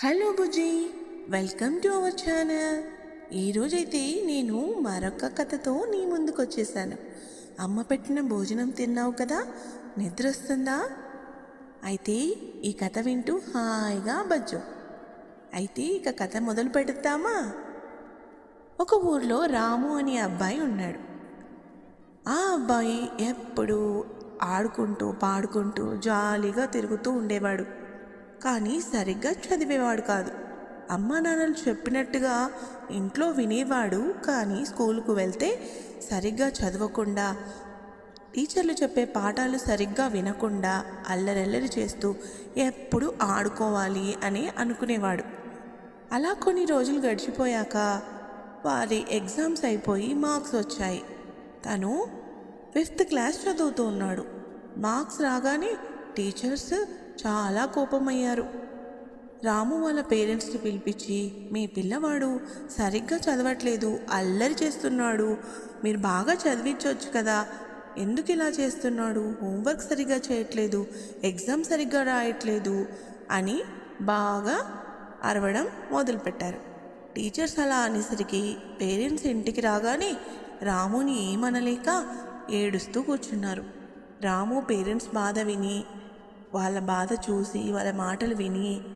Hello Bujji, welcome to our channel. ఈరోజైతే నేను మరొక కథతో నీ ముందుకు వచ్చేసాను. అమ్మ పెట్టిన భోజనం తిన్నావు కదా, నిద్ర వస్తుందా? అయితే ఈ కథ వింటూ హాయిగా బజ్జు. అయితే ఇక కథ మొదలు పెడతామా? ఒక ఊర్లో రాము అనే అబ్బాయి ఉన్నాడు. ఆ అబ్బాయి ఎప్పుడూ ఆడుకుంటూ పాడుకుంటూ జాలీగా తిరుగుతూ ఉండేవాడు. కానీ సరిగ్గా చదివేవాడు కాదు. అమ్మా నాన్నలు చెప్పినట్టుగా ఇంట్లో వినేవాడు, కానీ స్కూలుకు వెళ్తే సరిగ్గా చదవకుండా, టీచర్లు చెప్పే పాఠాలు సరిగ్గా వినకుండా అల్లరల్లరి చేస్తూ ఎప్పుడు ఆడుకోవాలి అని అనుకునేవాడు. అలా కొన్ని రోజులు గడిచిపోయాక వారి ఎగ్జామ్స్ అయిపోయి మార్క్స్ వచ్చాయి. తను 5th క్లాస్ చదువుతూ ఉన్నాడు. మార్క్స్ రాగానే టీచర్స్ చాలా కోపమయ్యారు. రాము వాళ్ళ పేరెంట్స్ని పిలిపించి, మీ పిల్లవాడు సరిగ్గా చదవట్లేదు, అల్లరి చేస్తున్నాడు, మీరు బాగా చదివించవచ్చు కదా, ఎందుకు ఇలా చేస్తున్నాడు, హోంవర్క్ సరిగ్గా చేయట్లేదు, ఎగ్జామ్ సరిగ్గా రాయట్లేదు అని బాగా అరవడం మొదలుపెట్టారు. టీచర్స్ అలా అనేసరికి పేరెంట్స్ ఇంటికి రాగానే రాముని ఏమనలేక ఏడుస్తూ కూర్చున్నారు. రాము పేరెంట్స్ బాధ విని, వాళ్ళ బాధ చూసి, వాళ్ళ మాటలు విని